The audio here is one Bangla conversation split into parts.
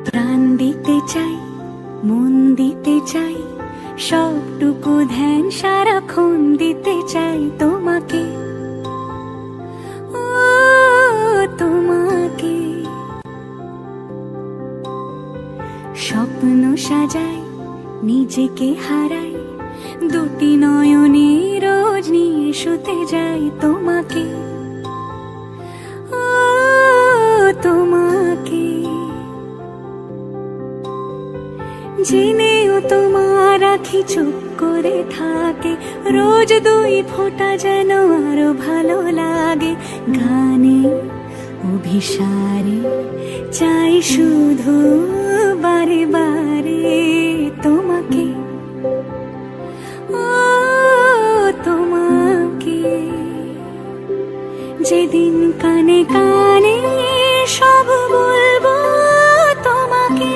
প্রাণ দিতে চাই, মন দিতে চাই, সবটুকু ধ্যান সারাক্ষণ দিতে চাই তোমাকে, ও তোমাকে। স্বপ্ন সাজাই, নিজেকে হারাই, দুটি নয়নে রোজ নিয়ে শুতে যাই তোমাকে, ও তোমাকে। জেনেও তোমার আখি চুপ করে থাকে, রোজ দুই ফোঁটা যেন আরো ভালো লাগে। গানে অভিসারে চাই শুধু বারে বারে তোমাকে, ও তোমাকে। যেদিন কানে কানে সব বলবো তোমাকে,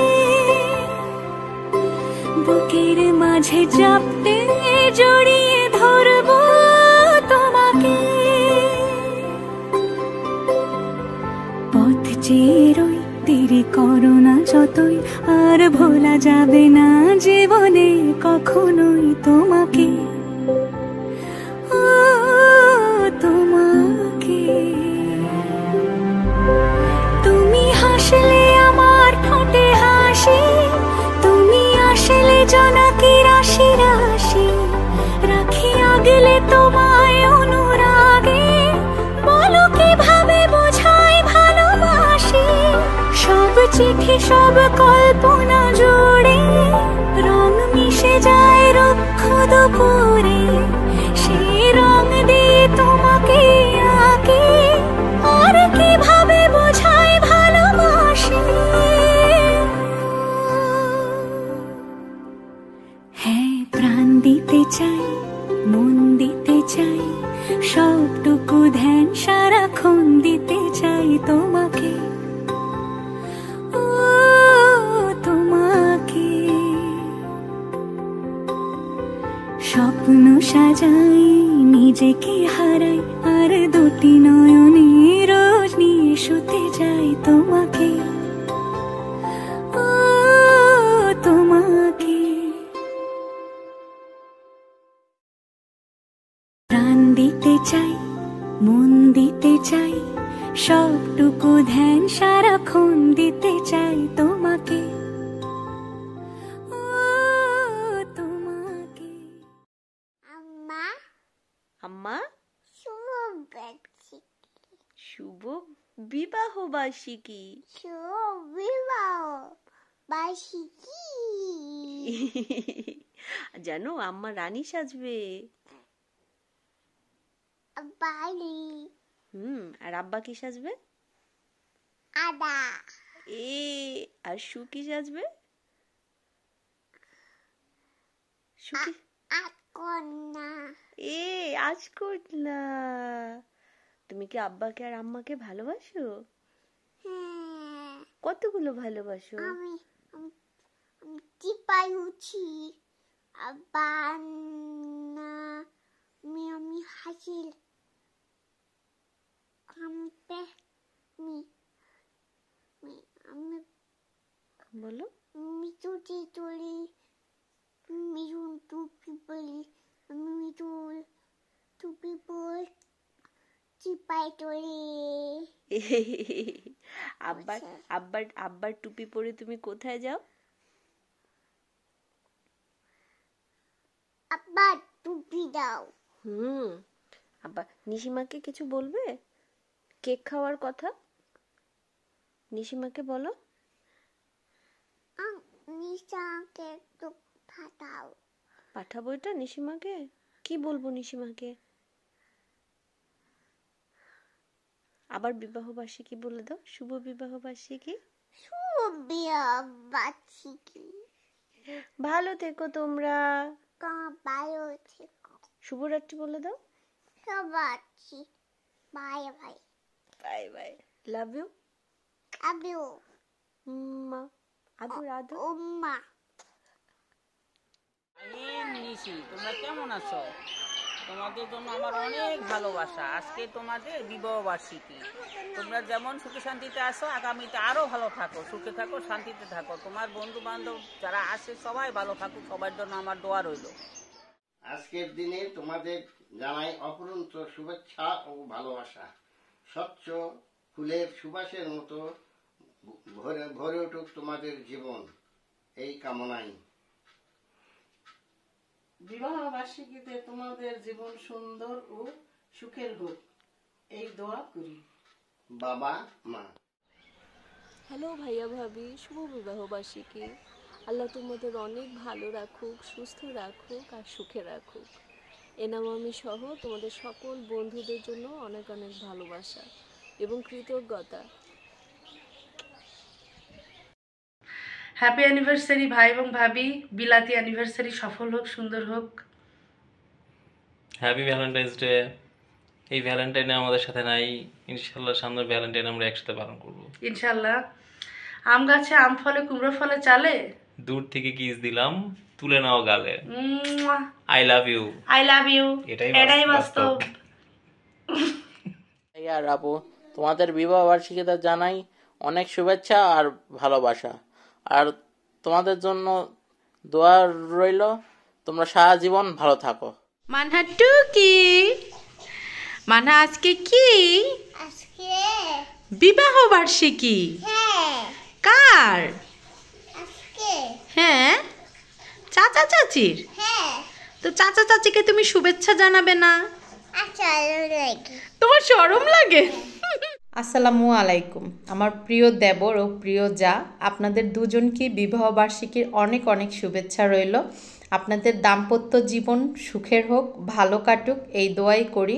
বুকের মাঝে চাপতে জড়িয়ে ধরবো তোমাকে। পথ চেয়ে রই, দেরি করো না যতই, আর ভোলা যাবে না জীবনে কখনোই তোমাকে, ও তোমাকে। তুমি হাসলে আমার ঠোঁটে হাসি, তুমি আসলে জোনাকি রাশি রাশি, রাখি আগলে তোমায় অনুরাগে, বলো কিভাবে বোঝাই ভালোবাসি। সব চিঠি সব কল্পনা জুড়ে রং মিশে যায় রুক্ষ দুপুরে, সেই রং দিয়ে তোমাকে আঁকি, আর কিভাবে বোঝাই ভালোবাসি। হ্যাঁ, প্রাণ দিতে চাই, মন দিতে চাই, সবটুকু ধ্যান সারাক্ষণ দিতে চাই তোমাকে, ও তোমাকে। স্বপ্ন সাজাই, নিজেকে হারাই, আর দুটি নয়নে রোজ নিয়ে শুতে যাই তোমাকে, ও তোমাকে। প্রাণ দিতে চাই, মন দিতে চাই, সবটুকু ধ্যান সারাক্ষণ দিতে চাই তোমাকে, ও তোমাকে। আম্মা, আম্মা, শুভ বিবাহ বার্ষিকী। শুভ বিবাহ বার্ষিকী। জানো আম্মা রানী সাজবে। বাড়ি আর আব্বা কি সাজবে? আদা। আর সু কি সাজবে? সুকি আকন্যা। আজকন্যা। তুমি কি আব্বাকে আর আম্মাকে ভালোবাসো? হ্যাঁ। কতগুলো ভালোবাসো? আমি চিপাই উঠি, আব্বা না, আমি হাসি, আমি বলো। মিঠুটি তুলি, মিঠুন টুপি পরি, আমি মিঠুন টুপি পর চিপাই তুলি। আব্বার টুপি পরে তুমি কোথায় যাও? আব্বা টুপি দাও। আব্বা নিশিমাকে কিছু বলবে? কেক খাওয়ার কথা নিশিমাকে বলো। নিশাকে একটু পাঠাও। পাঠাবো এটা নিশিমাকে? কি বলবো নিশিমাকে? আবার বিবাহ বার্ষিকী বলে দাও। শুভ বিবাহ বার্ষিকী। শুভ বিবাহ বার্ষিকী। ভালো থেকো তোমরা। ভালো থেকো। শুভরাত্রি বলে দাও। শুভরাত্রি। Bye bye. Bye bye. Love you. Love you. মা আদর আদর। ওম্মা। নিশি, তোমরা কেমন আছো? তোমাদের জন্য আমার অনেক ভালোবাসা। আজকে তোমাদের বিবাহ বার্ষিকী। তোমরা যেমন সুখে শান্তিতে আসো, আগামীতে আরো ভালো থাকো, সুখে থাকো, শান্তিতে থাকো। তোমার বন্ধু বান্ধব যারা আসে সবাই ভালো থাকুক, সবার জন্য আমার দোয়া রইল। আজকের দিনে তোমাদের জানাই অপরন্ত শুভেচ্ছা ও ভালোবাসা। স্বচ্ছ ফুলের সুবাসের মতো ভরে উঠুক তোমাদের জীবন, এই কামনাই। বিবাহ বার্ষিকীতে তোমাদের জীবন সুন্দর ও সুখের হোক, এই দোয়া করি। বাবা মা। হ্যালো ভাইয়া ভাবি, শুভ বিবাহ বার্ষিকী। আল্লাহ তোমাদের অনেক ভালো রাখুক, সুস্থ রাখুক আর সুখে রাখুক। এনাম আমি সহ তোমাদের সকল বন্ধুদের জন্য অনেক অনেক ভালোবাসা এবং কৃতজ্ঞতা। হ্যাপি অ্যানিভার্সারি ভাই এবং ভাবি, বিলাতি অ্যানিভার্সারি সফল হোক, সুন্দর হোক। Happy Valentine's day. এই ভ্যালেন্টাইনে আমাদের সাথে নাই, ইনশাল্লাহ সামনের ভ্যালেন্টাইন আমরা একসাথে পালন করব ইনশাল্লাহ। আম গাছে আম ফলে কুমড়ো ফলে চালে, দূর থেকে কিস দিলাম তুলে নাও গালে। I love you. I love you. এটাই বাস্তব। আর আপু, তোমাদের বিবাহ বার্ষিকীতে জানাই অনেক শুভেচ্ছা আর ভালোবাসা, আর তোমাদের জন্য দোয়া রইল তোমরা সারা জীবন ভালো থাকো। মানহা টুকি, মানহা আজকে কি আজকে বিবাহ বার্ষিকী? হ্যাঁ কার? আজকে হ্যাঁ, চাচা চাচির। হ্যাঁ তো চাচা চাচিকে তুমি শুভেচ্ছা জানাবে না? আচ্ছা লাগে তোমার শরম লাগে? আসসালামু আলাইকুম আমার প্রিয় দেবর ও প্রিয় জা, আপনাদের দুজনকে বিবাহ বার্ষিকীর অনেক অনেক শুভেচ্ছা রইল। আপনাদের দাম্পত্য জীবন সুখের হোক, ভালো কাটুক, এই দোয়াই করি।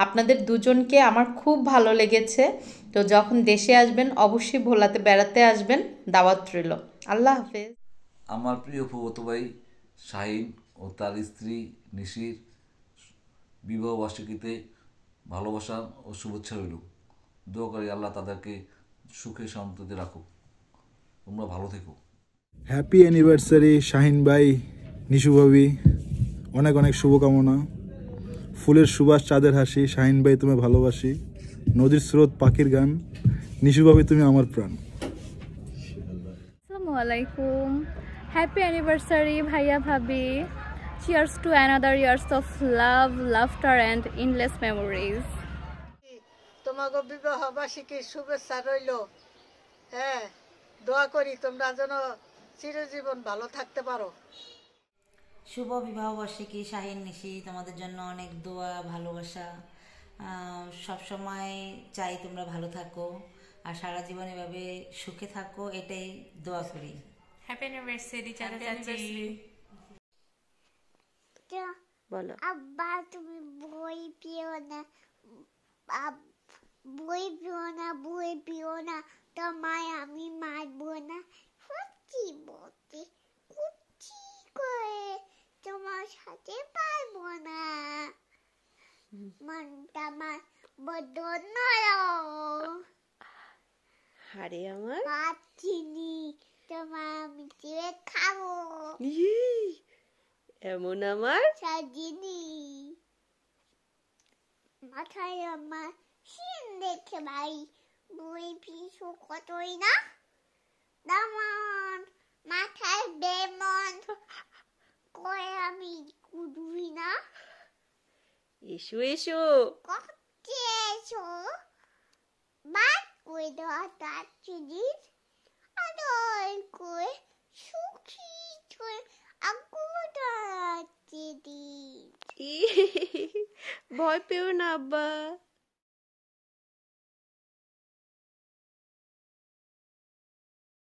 আপনাদের দুজনকে আমার খুব ভালো লেগেছে। তো যখন দেশে আসবেন অবশ্যই ভোলাতে বেড়াতে আসবেন, দাওয়াত রইল। আল্লাহ হাফেজ। আমার প্রিয় ফুফাতো ভাই শাহিন ও তার স্ত্রী নিশির বিবাহ বার্ষিকীতে ভালোবাসা ও শুভেচ্ছা রইল। দোয়া করি আল্লাহ তাদেরকে সুখে শান্তিতে রাখুক। তোমরা ভালো থেকো। হ্যাপি অ্যানিভার্সারি শাহিন ভাই, নিশু ভাবি, অনেক অনেক শুভকামনা। ফুলের সুবাস, চাঁদের হাসি, শাহিন ভাই তুমি ভালোবাসি, নদীর স্রোত, পাখির গান, নিশু ভাবি তুমি আমার প্রাণ। আসসালামু আলাইকুম, হ্যাপি অ্যানিভার্সারি ভাইয়া ভাবি। Cheers to another years of love, laughter and endless memories. তোমাকে বিবাহ বার্ষিকীর শুভেচ্ছা রইল। হ্যাঁ, দোয়া করি তোমরা যেন চিরজীবন ভালো থাকতে পারো। শুভ বিবাহ বার্ষিকী শাহিন নিশি, তোমাদের জন্য অনেক দোয়া ভালোবাসা। সব সময় চাই তোমরা ভালো থাকো আর সারা জীবন এভাবে সুখে থাকো, এটাই দোয়া করি। হ্যাপি অ্যানিভার্সারি চাচা চাচি। বলো। আব্বা তুমি বই পিও না, বই পিও না, বই পিও না, তোমায় আমি মারবো না। সত্যি বলতে কুচি করে তোমার সাথে পারবো না। মনটা আমার বড্ড নরম। আরে আমার চিনি তোমার আমি চিড়ে খাবো। এমন আমার সাজিনি মাথায় আমার সিন দেখে ভাই বই পিছু কতই না দামন মাথায় বেমন করে আমি কুদুই না। এসো এসো কচ্ছে এসো বাদ করে দেওয়া তার জিনিস আদর করে সুখী করে ভয় পেও না আব্বা।